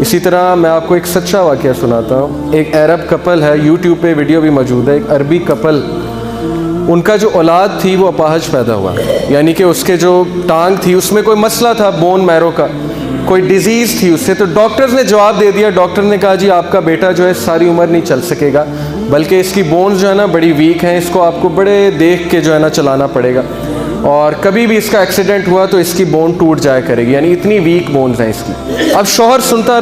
इसी तरह मैं आपको एक सच्चा वाक़या सुनाता हूँ। एक अरब कपल है, यूट्यूब पे वीडियो भी मौजूद है। एक अरबी कपल, उनका जो औलाद थी वो अपाहज पैदा हुआ, यानी कि उसके जो टांग थी उसमें कोई मसला था, बोन मैरो का कोई डिज़ीज़ थी उससे। तो डॉक्टर्स ने जवाब दे दिया, डॉक्टर ने कहा जी आपका बेटा जो है सारी उम्र नहीं चल सकेगा, बल्कि इसकी बोन्स जो है ना बड़ी वीक हैं, इसको आपको बड़े देख के जो है ना चलाना पड़ेगा, और कभी भी इसका एक्सीडेंट हुआ तो इसकी बोन टूट जाया करेगी, यानी इतनी वीक बोन्स हैं इसकी। अब शौहर सुनता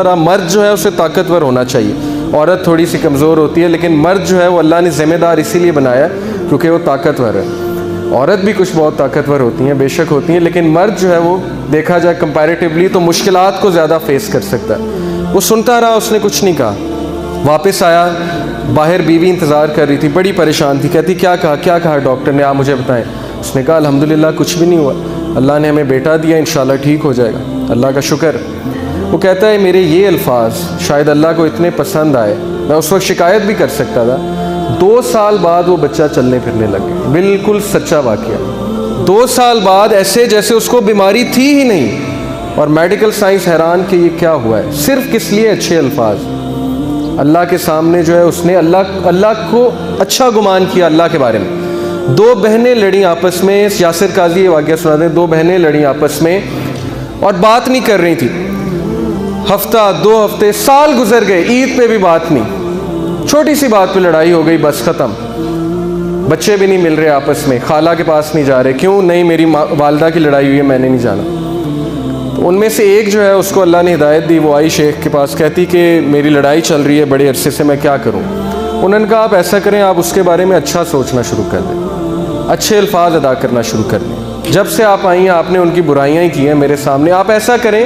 रहा, मर्द जो है उसे ताकतवर होना चाहिए, औरत थोड़ी सी कमज़ोर होती है, लेकिन मर्द जो है वो अल्लाह ने ज़िम्मेदार इसीलिए बनाया क्योंकि वो ताकतवर है। औरत भी कुछ बहुत ताकतवर होती हैं, बेशक होती हैं, लेकिन मर्द जो है वो देखा जाए कंपैरेटिवली तो मुश्किलात को ज़्यादा फेस कर सकता है। वो सुनता रहा, उसने कुछ नहीं कहा। वापस आया, बाहर बीवी इंतज़ार कर रही थी, बड़ी परेशान थी। कहती क्या कहा डॉक्टर ने, आप मुझे बताएं। उसने कहा अल्हम्दुलिल्लाह कुछ भी नहीं हुआ, अल्लाह ने हमें बेटा दिया, इंशाल्लाह ठीक हो जाएगा, अल्लाह का शुक्र। वो कहता है मेरे ये अल्फाज शायद अल्लाह को इतने पसंद आए, मैं उस वक्त शिकायत भी कर सकता था। 2 साल बाद वो बच्चा चलने फिरने लग गया। बिल्कुल सच्चा वाक़या। 2 साल बाद ऐसे जैसे उसको बीमारी थी ही नहीं, और मेडिकल साइंस हैरान कि ये क्या हुआ है। सिर्फ किस लिए? अच्छे अल्फाज। अल्लाह के सामने जो है उसने अल्लाह को अच्छा गुमान किया अल्लाह के बारे में। 2 बहनें लड़ी आपस में, यासिर काजी ये वाक़या सुना दें। 2 बहनें लड़ी आपस में और बात नहीं कर रही थी। हफ्ता, 2 हफ्ते, साल गुजर गए, ईद पे भी बात नहीं। छोटी सी बात पे लड़ाई हो गई, बस ख़त्म। बच्चे भी नहीं मिल रहे आपस में, खाला के पास नहीं जा रहे। क्यों नहीं? मेरी वालदा की लड़ाई हुई है, मैंने नहीं जाना। तो उनमें से एक जो है उसको अल्लाह ने हिदायत दी, वो आई शेख के पास, कहती कि मेरी लड़ाई चल रही है बड़े अरसे से, मैं क्या करूं? उन्होंने कहा आप ऐसा करें, आप उसके बारे में अच्छा सोचना शुरू कर दें, अच्छे अल्फाज अदा करना शुरू कर दें। जब से आप आई हैं आपने उनकी बुराइयां ही की हैं मेरे सामने। आप ऐसा करें,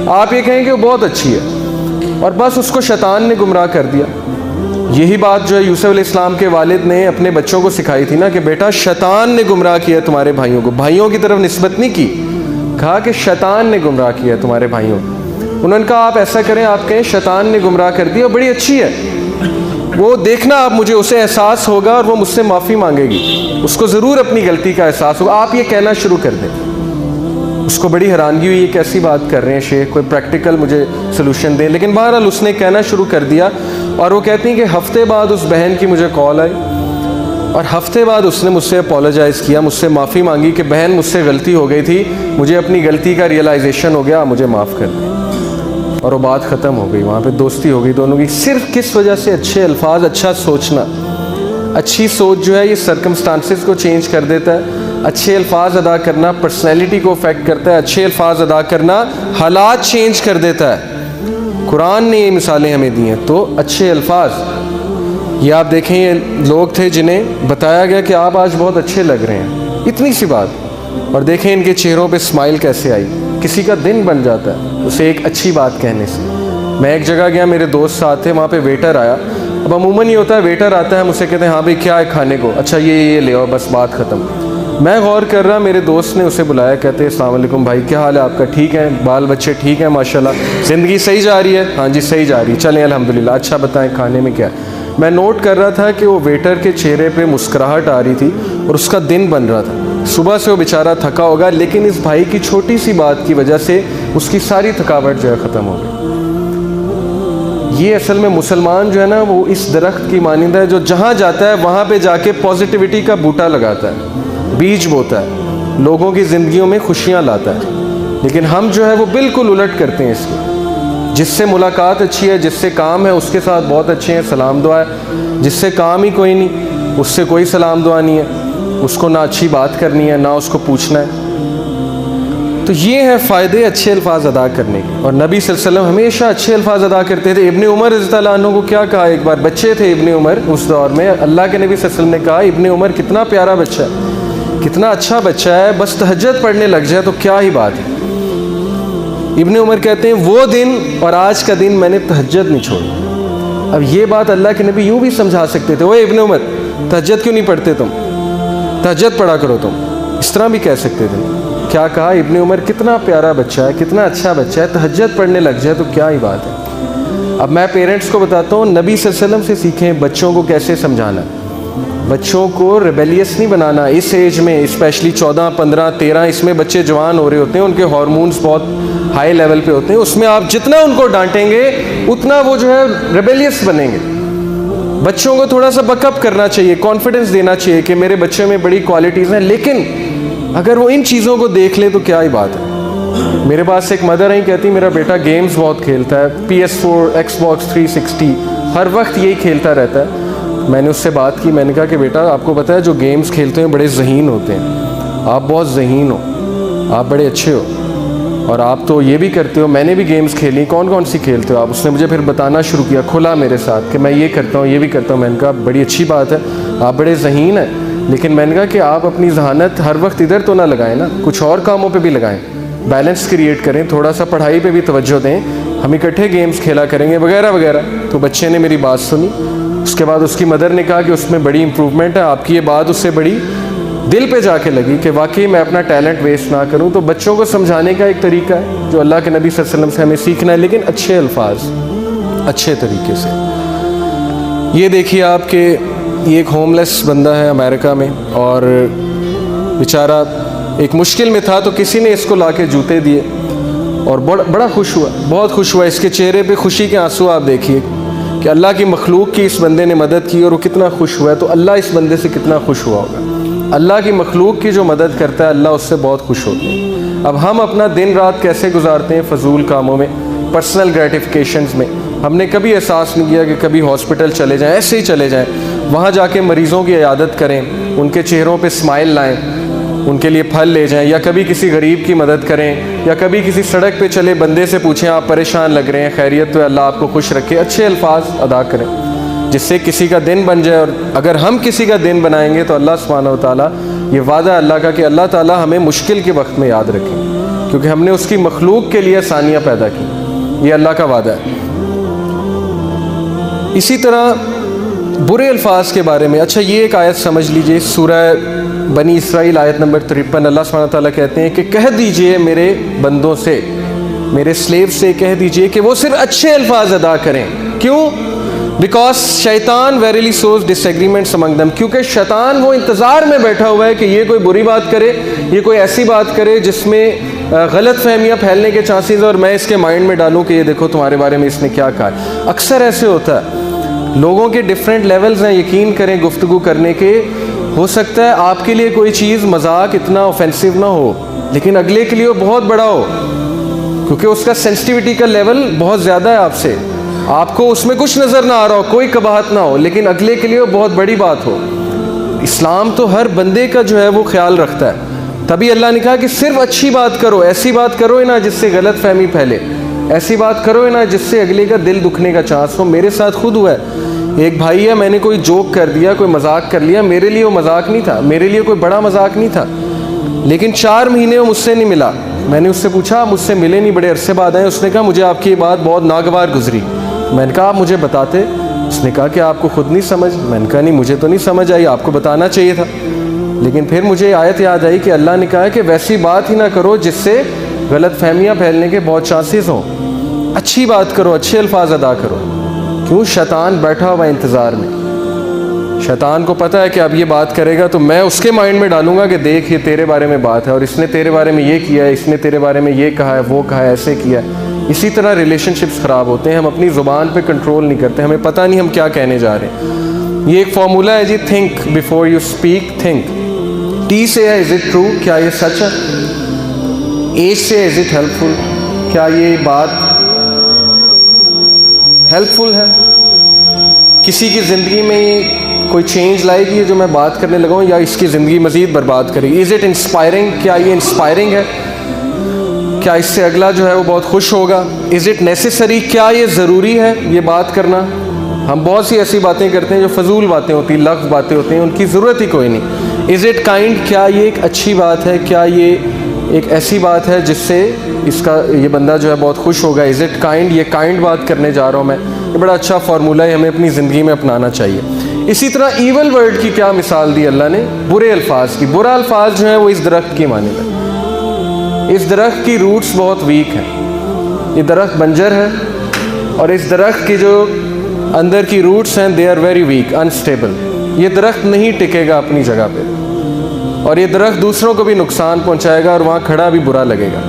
आप ये कहें कि वो बहुत अच्छी है, और बस उसको शैतान ने गुमराह कर दिया। यही बात जो है यूसुफ अलैहिस्सलाम के वालिद ने अपने बच्चों को सिखाई थी ना, कि बेटा शैतान ने गुमराह किया तुम्हारे भाइयों को। भाइयों की तरफ निस्बत नहीं की, कहा कि शैतान ने गुमराह किया तुम्हारे भाइयों को। उन्होंने कहा आप ऐसा करें, आप कहें शैतान ने गुमराह कर दिया, बड़ी अच्छी है, वो देखना आप, मुझे उसे एहसास होगा और वो मुझसे माफ़ी मांगेगी, उसको ज़रूर अपनी गलती का एहसास होगा। आप ये कहना शुरू कर दें। उसको बड़ी हैरानगी हुई, ये कैसी बात कर रहे हैं शेख, कोई प्रैक्टिकल मुझे सोल्यूशन दें। लेकिन बहरहाल उसने कहना शुरू कर दिया, और वो कहती हैं कि हफ्ते बाद उस बहन की मुझे कॉल आई, और हफ्ते बाद उसने मुझसे अपोलोजाइज़ किया, मुझसे माफ़ी मांगी कि बहन मुझसे गलती हो गई थी, मुझे अपनी गलती का रियलाइजेशन हो गया, मुझे माफ़ कर दें। और वो बात ख़त्म हो गई, वहाँ पे दोस्ती हो गई दोनों की। सिर्फ किस वजह से? अच्छे अल्फाज, अच्छा सोचना। अच्छी सोच जो है ये सर्कमस्टांसेस को चेंज कर देता है। अच्छे अल्फाज अदा करना पर्सनैलिटी को अफेक्ट करता है। अच्छे अल्फाज अदा करना हालात चेंज कर देता है। कुरान ने ये मिसालें हमें दी हैं। तो अच्छे अल्फाज, ये आप देखें, ये लोग थे जिन्हें बताया गया कि आप आज बहुत अच्छे लग रहे हैं, इतनी सी बात, और देखें इनके चेहरों पे स्माइल कैसे आई। किसी का दिन बन जाता है उसे एक अच्छी बात कहने से। मैं एक जगह गया, मेरे दोस्त साथ थे, वहाँ पे वेटर आया। अब अमूमन ये होता है, वेटर आता है, हम उसे कहते हैं हाँ भाई क्या है खाने को, अच्छा ये ले आओ, बस बात ख़त्म। मैं गौर कर रहा, मेरे दोस्त ने उसे बुलाया, कहते हैं अस्सलाम वालेकुम भाई, क्या हाल है आपका? ठीक है, बाल बच्चे ठीक हैं माशाल्लाह, ज़िंदगी सही जा रही है? हाँ जी सही जा रही है, चलें अल्हम्दुलिल्लाह। अच्छा बताएं खाने में क्या है? मैं नोट कर रहा था कि वो वेटर के चेहरे पे मुस्कुराहट आ रही थी और उसका दिन बन रहा था। सुबह से वो बेचारा थका होगा, लेकिन इस भाई की छोटी सी बात की वजह से उसकी सारी थकावट जो है ख़त्म हो गई। ये असल में मुसलमान जो है ना, वो इस दरख्त की मानिंद है जो जहाँ जाता है वहाँ पे जाके पॉजिटिविटी का बूटा लगाता है, बीज बोता है, लोगों की ज़िंदगियों में खुशियाँ लाता है। लेकिन हम जो है वो बिल्कुल उलट करते हैं इसकी। जिससे मुलाकात अच्छी है, जिससे काम है, उसके साथ बहुत अच्छे हैं, सलाम दुआ है। जिससे काम ही कोई नहीं, उससे कोई सलाम दुआ नहीं है, उसको ना अच्छी बात करनी है ना उसको पूछना है। तो ये है फ़ायदे अच्छे अल्फाज अदा करने के। और नबी सल्लल्लाहु अलैहि वसल्लम हमेशा अच्छे अल्फाज अदा करते थे। इब्ने उमर रज़ियल्लाहु अन्हु को क्या कहा, एक बार बच्चे थे इब्ने उमर उस दौर में, अल्लाह के नबी सल्लल्लाहु अलैहि वसल्लम ने कहा इब्ने उमर कितना प्यारा बच्चा है, कितना अच्छा बच्चा है, बस तहज्जुद पढ़ने लग जाए तो क्या ही बात है। इब्ने उमर कहते हैं वो दिन और आज का दिन मैंने तहज्जुद नहीं छोड़ी। अब ये बात अल्लाह के नबी यूँ भी समझा सकते थे, ओए इब्ने उमर तहज्जुद क्यों नहीं पढ़ते तुम, तहज्जुद पढ़ा करो तुम, इस तरह भी कह सकते थे। क्या कहा, इब्ने उमर कितना प्यारा बच्चा है, कितना अच्छा बच्चा है, तहज्जुद पढ़ने लग जाए तो क्या ही बात है। अब मैं पेरेंट्स को बताता हूँ, नबी सल्लल्लाहु अलैहि वसल्लम से सीखें बच्चों को कैसे समझाना। बच्चों को रिबेलियस नहीं बनाना इस एज में, स्पेशली 14, 15, 13, इसमें बच्चे जवान हो रहे होते हैं, उनके हार्मोन्स बहुत हाई लेवल पे होते हैं, उसमें आप जितना उनको डांटेंगे उतना वो जो है रेबेलियस बनेंगे। बच्चों को थोड़ा सा बकअप करना चाहिए, कॉन्फिडेंस देना चाहिए कि मेरे बच्चे में बड़ी क्वालिटीज़ हैं, लेकिन अगर वो इन चीज़ों को देख ले तो क्या ही बात है। मेरे पास एक मदर है, कहती मेरा बेटा गेम्स बहुत खेलता है, PS4, Xbox 360 हर वक्त यही खेलता रहता है। मैंने उससे बात की, मैंने कहा कि बेटा आपको पता है जो गेम्स खेलते हैं बड़े ज़हीन होते हैं, आप बहुत ज़हीन हो, आप बड़े अच्छे हो, और आप तो ये भी करते हो, मैंने भी गेम्स खेली, कौन कौन सी खेलते हो आप? उसने मुझे फिर बताना शुरू किया, खुला मेरे साथ कि मैं ये करता हूँ, ये भी करता हूँ। मैंने कहा बड़ी अच्छी बात है, आप बड़े ज़हीन हैं, लेकिन मैंने कहा कि आप अपनी जहानत हर वक्त इधर तो ना लगाएं ना, कुछ और कामों पे भी लगाएं, बैलेंस क्रिएट करें, थोड़ा सा पढ़ाई पे भी तवज्जो दें, हम इकट्ठे गेम्स खेला करेंगे वगैरह वगैरह। तो बच्चे ने मेरी बात सुनी। उसके बाद उसकी मदर ने कहा कि उसमें बड़ी इम्प्रूवमेंट है, आपकी ये बात उससे बड़ी दिल पे जाके लगी कि वाकई मैं अपना टैलेंट वेस्ट ना करूं। तो बच्चों को समझाने का एक तरीका है जो अल्लाह के नबी सल्लल्लाहु अलैहि वसल्लम से हमें सीखना है, लेकिन अच्छे अल्फाज, अच्छे तरीके से। ये देखिए आपके ये एक होमलेस बंदा है अमेरिका में, और बेचारा एक मुश्किल में था, तो किसी ने इसको लाके जूते दिए और बड़ा खुश हुआ, बहुत खुश हुआ। इसके चेहरे पे खुशी के आंसू आप देखिए कि अल्लाह की मखलूक की इस बंदे ने मदद की और वो कितना खुश हुआ है। तो अल्लाह इस बंदे से कितना खुश हुआ होगा। अल्लाह की मखलूक की जो मदद करता है अल्लाह उससे बहुत खुश होते हैं। अब हम अपना दिन रात कैसे गुजारते हैं फजूल कामों में, पर्सनल ग्रेटिफिकेशंस में। हमने कभी एहसास नहीं किया कि कभी हॉस्पिटल चले जाएं, ऐसे ही चले जाएं, वहाँ जाके मरीज़ों की इयादत करें, उनके चेहरों पे स्माइल लाएं, उनके लिए फल ले जाएं, या कभी किसी गरीब की मदद करें, या कभी किसी सड़क पे चले बंदे से पूछें आप परेशान लग रहे हैं, खैरियत तो अल्लाह आपको खुश रखे। अच्छे अल्फाज अदा करें जिससे किसी का दिन बन जाए। और अगर हम किसी का दिन बनाएंगे तो अल्लाह सुब्हानहू व तआला, ये वादा अल्लाह का कि अल्लाह ताला हमें मुश्किल के वक्त में याद रखें, क्योंकि हमने उसकी मखलूक के लिए आसानियाँ पैदा की। ये अल्लाह का वादा है। इसी तरह बुरे अल्फाज के बारे में, अच्छा ये एक आयत समझ लीजिए, सूरह बनी इसराइल आयत नंबर 53, अल्लाह सुब्हानहू व तआला कहते हैं कि कह दीजिए मेरे बंदों से, मेरे स्लेव से कह दीजिए कि वो सिर्फ अच्छे अल्फाज अदा करें। क्यों? बिकॉज शैतान वेरीली सोज डिसएग्रीमेंट्स अमंग देम, क्योंकि शैतान वो इंतज़ार में बैठा हुआ है कि ये कोई बुरी बात करे, ये कोई ऐसी बात करे जिसमें गलत फहमियाँ फैलने के चांसेस, और मैं इसके माइंड में डालूँ कि ये देखो तुम्हारे बारे में इसने क्या कहा है। अक्सर ऐसे होता है, लोगों के डिफरेंट लेवल्स हैं, यकीन करें गुफ्तगू करने के। हो सकता है आपके लिए कोई चीज़ मजाक इतना ऑफेंसिव ना हो, लेकिन अगले के लिए वो बहुत बड़ा हो, क्योंकि उसका सेंसिटिविटी का लेवल बहुत ज़्यादा है आपसे, आपको उसमें कुछ नज़र ना आ रहा हो, कोई कबाहत ना हो, लेकिन अगले के लिए वो बहुत बड़ी बात हो। इस्लाम तो हर बंदे का जो है वो ख्याल रखता है। तभी अल्लाह ने कहा कि सिर्फ अच्छी बात करो, ऐसी बात करो ना जिससे गलत फहमी फैले, ऐसी बात करो ना जिससे अगले का दिल दुखने का चांस हो। मेरे साथ खुद हुआ है, एक भाई है, मैंने कोई जोक कर दिया, कोई मजाक कर लिया, मेरे लिए वो मजाक नहीं था, मेरे लिए कोई बड़ा मजाक नहीं था, लेकिन 4 महीने वो मुझसे नहीं मिला। मैंने उससे पूछा मुझसे मिले नहीं, बड़े अरसे बाद आए। उसने कहा मुझे आपकी ये बात बहुत नागवार गुजरी। मैंने कहा आप मुझे बताते। उसने कहा कि आपको खुद नहीं समझ। मैंने कहा नहीं, मुझे तो नहीं समझ आई, आपको बताना चाहिए था। लेकिन फिर मुझे आयत याद आई कि अल्लाह ने कहा है कि वैसी बात ही ना करो जिससे गलत फहमियाँ फैलने के बहुत चांसेस हों। अच्छी बात करो, अच्छे अल्फाज अदा करो। क्यों? शैतान बैठा हुआ इंतज़ार में। शैतान को पता है कि अब ये बात करेगा तो मैं उसके माइंड में डालूंगा कि देख ये तेरे बारे में बात है, और इसने तेरे बारे में ये किया है, इसने तेरे बारे में ये कहा है, वो कहा है, ऐसे किया है। इसी तरह रिलेशनशिप्स ख़राब होते हैं, हम अपनी ज़ुबान पे कंट्रोल नहीं करते, हमें पता नहीं हम क्या कहने जा रहे हैं। ये एक फार्मूला है जी, think before you speak. Think, T से है इज़ इट ट्रू, क्या ये सच है? ए से इज़ इट हेल्पफुल, क्या ये बात हेल्पफुल है? किसी की ज़िंदगी में ये कोई चेंज लाएगी जो मैं बात करने लगा हूँ, या इसकी ज़िंदगी मज़ीद बर्बाद करेगी? इज़ इट इंस्पायरिंग, क्या ये इंस्पायरिंग है? क्या इससे अगला जो है वो बहुत खुश होगा? इज़ इट नेसेसरी, क्या ये ज़रूरी है ये बात करना? हम बहुत सी ऐसी बातें करते हैं जो फजूल बातें होती हैं, लफ्ज़ बातें होती हैं, उनकी ज़रूरत ही कोई नहीं। इज़ इट काइंड, क्या ये एक अच्छी बात है? क्या ये एक ऐसी बात है जिससे इसका ये बंदा जो है बहुत खुश होगा? इज़ इट काइंड, ये काइंड बात करने जा रहा हूँ मैं। ये बड़ा अच्छा फार्मूला है, हमें अपनी ज़िंदगी में अपनाना चाहिए। इसी तरह ईवल वर्ड की क्या मिसाल दी अल्लाह ने? बुरे अल्फाज की। बुरा अल्फाज जो है वो इस दरख्त की माने है। इस दरख्त की रूट्स बहुत वीक हैं, ये दरख्त बंजर है, और इस दरख्त की जो अंदर की रूट्स हैं they are very weak, unstable. ये दरख्त नहीं टिकेगा अपनी जगह पे, और ये दरख्त दूसरों को भी नुकसान पहुंचाएगा और वहाँ खड़ा भी बुरा लगेगा।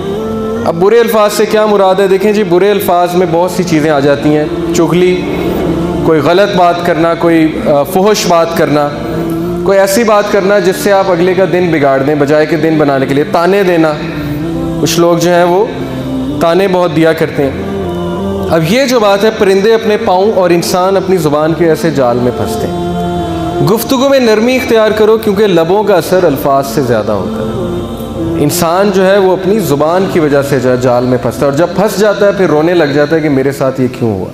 अब बुरे अल्फाज से क्या मुराद है? देखें जी, बुरे अल्फाज में बहुत सी चीज़ें आ जाती हैं। चुगली, कोई गलत बात करना, कोई फुहश बात करना, कोई ऐसी बात करना जिससे आप अगले का दिन बिगाड़ दें बजाय के दिन बनाने के लिए। ताने देना, कुछ लोग जो हैं वो ताने बहुत दिया करते हैं। अब ये जो बात है, परिंदे अपने पाँव और इंसान अपनी ज़ुबान के ऐसे जाल में फंसते हैं। गुफ्तगू में नरमी इख्तियार करो, क्योंकि लबों का असर अल्फाज से ज़्यादा होता है। इंसान जो है वो अपनी ज़ुबान की वजह से जाल में फंसता है, और जब फंस जाता है फिर रोने लग जाता है कि मेरे साथ ये क्यों हुआ।